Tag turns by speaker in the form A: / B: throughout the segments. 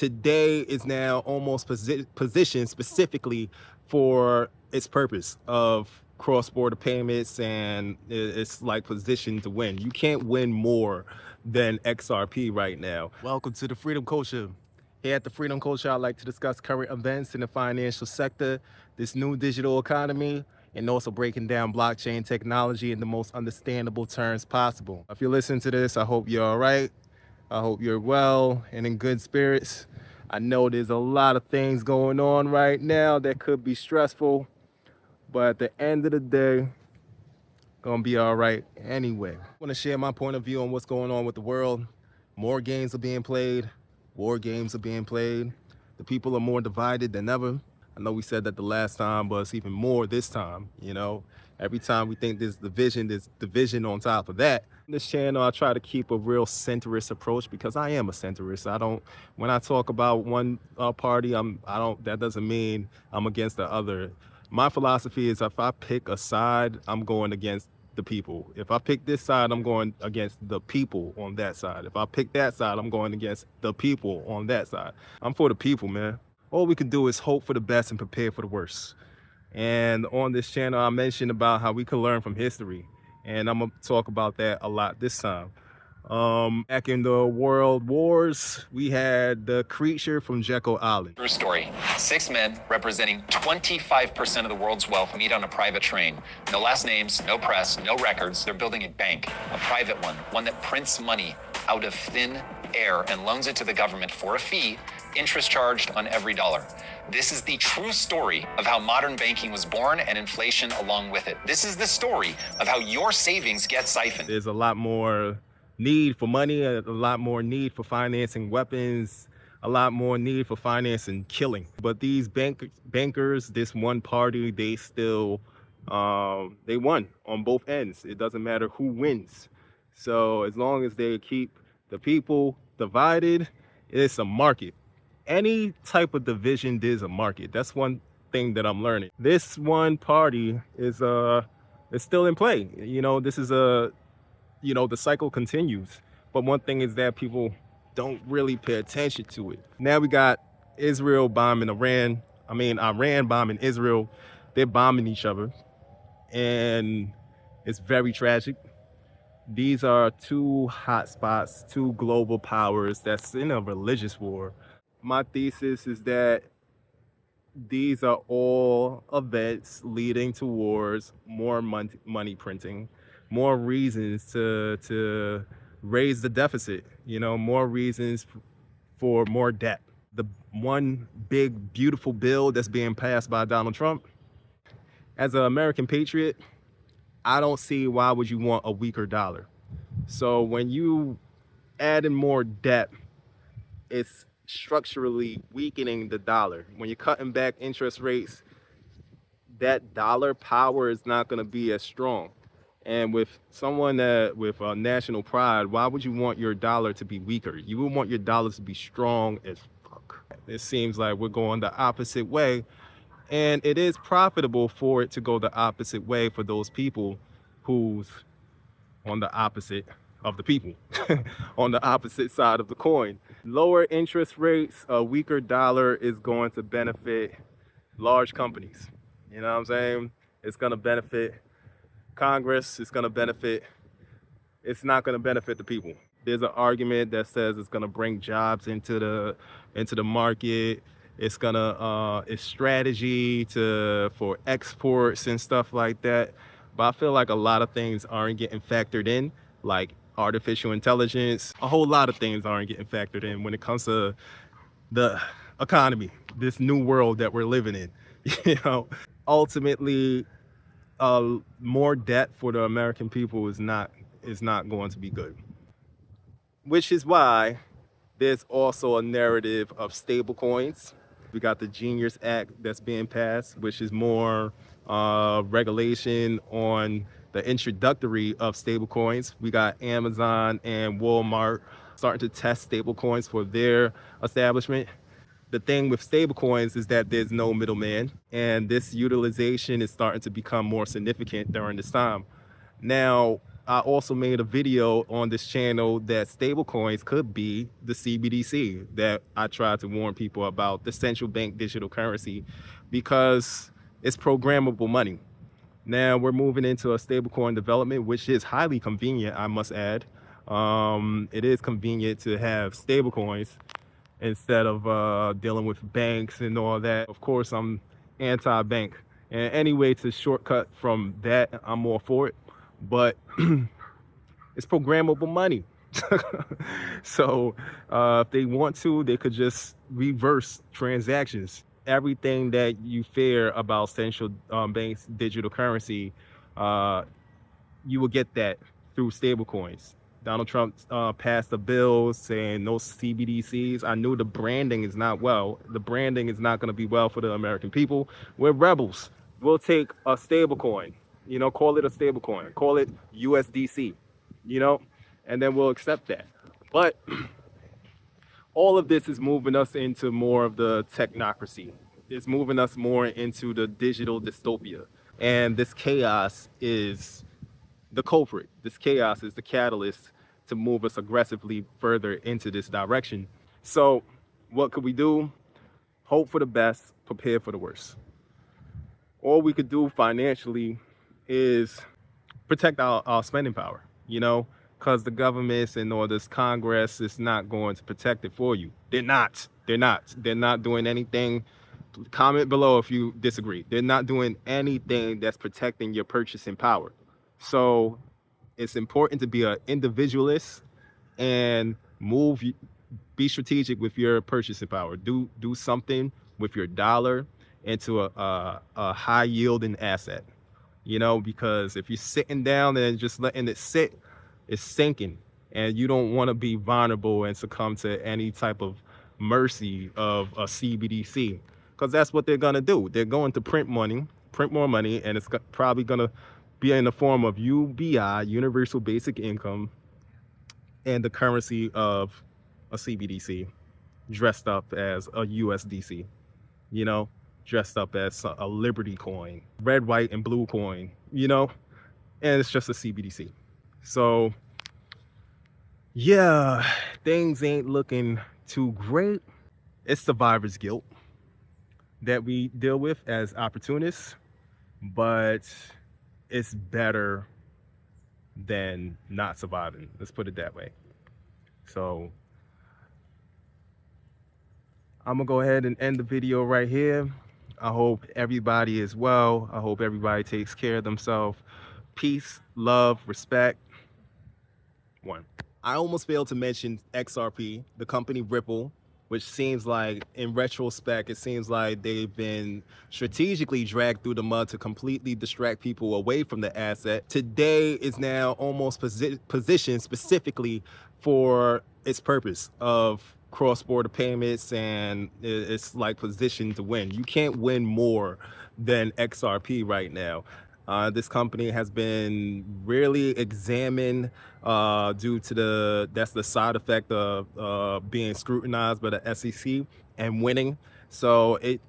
A: today is now almost positioned specifically for its purpose of cross-border payments, and it's like positioned to win. You can't win more than XRP right now. Welcome to the FreedEm Culture. Here at the FreedEm Culture, I like to discuss current events in the financial sector, this new digital economy, and also breaking down blockchain technology in the most understandable terms possible. If you're listening to this, I hope you're all right. I hope you're well and in good spirits. I know there's a lot of things going on right now that could be stressful, but at the end of the day, gonna be all right anyway. I want to share my point of view on what's going on with the world. More games are being played. War games are being played. The people are more divided than ever. I know we said that the last time, but it's even more this time. You know, every time we think there's division on top of that. On this channel, I try to keep a real centrist approach because I am a centrist. When I talk about one party, that doesn't mean I'm against the other. My philosophy is if I pick a side, I'm going against the people. If I pick this side, I'm going against the people on that side. If I pick that side, I'm going against the people on that side. I'm for the people, man. All we can do is hope for the best and prepare for the worst. And on this channel, I mentioned about how we can learn from history. And I'm gonna talk about that a lot this time. Back in the World Wars, we had the creature from Jekyll Island.
B: True story. 6 men representing 25% of the world's wealth meet on a private train. No last names, no press, no records. They're building a bank, a private one that prints money out of thin air and loans it to the government for a fee, interest charged on every dollar. This is the true story of how modern banking was born and inflation along with it. This is the story of how your savings get siphoned.
A: There's a lot more need for money, a lot more need for financing weapons, a lot more need for financing killing. But these bankers, this one party, they still, they won on both ends. It doesn't matter who wins. So as long as they keep the people divided, it's a market. Any type of division, there's a market. That's one thing that I'm learning. This one party is still in play. You know, this is the cycle continues. But one thing is that people don't really pay attention to it. Now we got Israel bombing Iran. Iran bombing Israel. They're bombing each other. And it's very tragic. These are two hot spots, two global powers that's in a religious war. My thesis is that these are all events leading towards more money printing, more reasons to raise the deficit, more reasons for more debt. The one big, beautiful bill that's being passed by Donald Trump, as an American patriot, I don't see why would you want a weaker dollar. So when you add in more debt, it's structurally weakening the dollar. When you're cutting back interest rates, that dollar power is not going to be as strong. And with someone with national pride, why would you want your dollar to be weaker? You would want your dollars to be strong as fuck. It seems like we're going the opposite way. And it is profitable for it to go the opposite way for those people who's on the opposite of the people, on the opposite side of the coin. Lower interest rates, a weaker dollar is going to benefit large companies. You know what I'm saying? It's going to benefit Congress. It's not going to benefit the people. There's an argument that says it's going to bring jobs into the market. It's strategy for exports and stuff like that. But I feel like a lot of things aren't getting factored in, like artificial intelligence. A whole lot of things aren't getting factored in when it comes to the economy, this new world that we're living in. Ultimately, more debt for the American people is not going to be good. Which is why there's also a narrative of stablecoins. We got the Genius Act that's being passed, which is more regulation on the introductory of stablecoins. We got Amazon and Walmart starting to test stablecoins for their establishment. The thing with stablecoins is that there's no middleman, and this utilization is starting to become more significant during this time. Now, I also made a video on this channel that stablecoins could be the CBDC that I tried to warn people about, the central bank digital currency, because it's programmable money. Now we're moving into a stablecoin development, which is highly convenient, I must add. It is convenient to have stablecoins instead of dealing with banks and all that. Of course, I'm anti-bank, and any way to shortcut from that, I'm all for it. But it's programmable money. So if they want to, they could just reverse transactions. Everything that you fear about central banks digital currency, you will get that through stablecoins. Donald Trump passed a bill saying no CBDCs. I knew the branding is not well. The branding is not going to be well for the American people. We're rebels. We'll take a stablecoin, call it a stablecoin, call it USDC, and then we'll accept that. But all of this is moving us into more of the technocracy. It's moving us more into the digital dystopia. And this chaos is the culprit. This chaos is the catalyst to move us aggressively further into this direction. So what could we do? Hope for the best, prepare for the worst. All we could do financially is protect our spending power, because the governments and all this Congress is not going to protect it for you. They're not doing anything. Comment below if you disagree. They're not doing anything that's protecting your purchasing power. So it's important to be an individualist and be strategic with your purchasing power. Do something with your dollar into a high yielding asset, because if you're sitting down and just letting it sit, it's sinking, and you don't want to be vulnerable and succumb to any type of mercy of a CBDC, because that's what they're going to do. They're going to print more money, and it's probably going to be in the form of UBI, Universal Basic Income, and the currency of a CBDC dressed up as a USDC, dressed up as a Liberty coin, red, white, and blue coin, and it's just a CBDC. So yeah, things ain't looking too great. It's survivor's guilt that we deal with as opportunists, but it's better than not surviving. Let's put it that way. So I'm gonna go ahead and end the video right here. I hope everybody is well. I hope everybody takes care of themselves. Peace, love, respect. One. I almost failed to mention XRP, the company Ripple, which seems like, in retrospect, it seems like they've been strategically dragged through the mud to completely distract people away from the asset. Today is now almost positioned specifically for its purpose of cross-border payments, and it's like positioned to win. You can't win more than XRP right now. This company has been really examined due to that's the side effect of being scrutinized by the SEC and winning. So it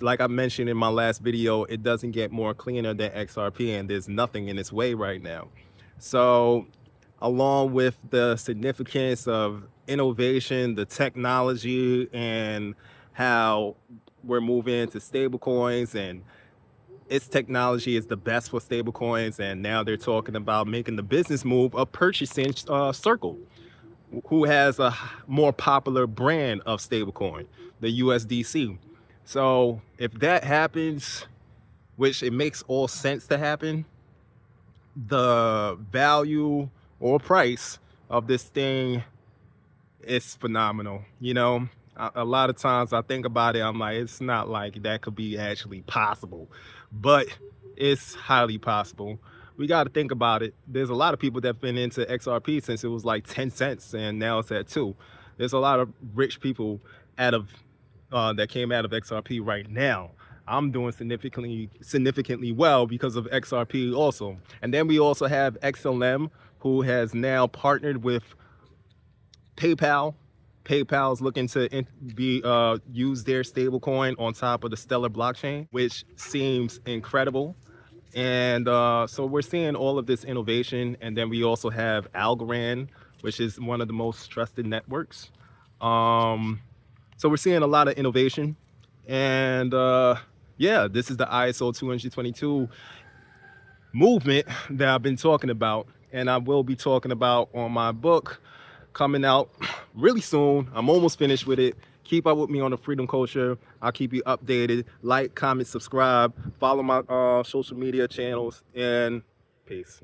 A: like I mentioned in my last video, it doesn't get more cleaner than XRP, and there's nothing in its way right now. So along with the significance of innovation, the technology, and how we're moving into stable coins, and its technology is the best for stablecoins, and now they're talking about making the business move of purchasing Circle, who has a more popular brand of stablecoin, the USDC. So if that happens, which it makes all sense to happen, the value or price of this thing is phenomenal. A lot of times I think about it, I'm like, it's not like that could be actually possible, but it's highly possible. We got to think about it. There's a lot of people that have been into XRP since it was like 10 cents and now it's at 2. There's a lot of rich people that came out of XRP right now. I'm doing significantly well because of XRP also. And then we also have XLM, who has now partnered with PayPal. PayPal's looking to use their stablecoin on top of the Stellar blockchain, which seems incredible. And so we're seeing all of this innovation. And then we also have Algorand, which is one of the most trusted networks. So we're seeing a lot of innovation. And yeah, this is the ISO 222 movement that I've been talking about. And I will be talking about on my book coming out really soon. I'm almost finished with it. Keep up with me on the FreedEm Culture. I'll keep you updated. Like, comment, subscribe, follow my social media channels, and peace.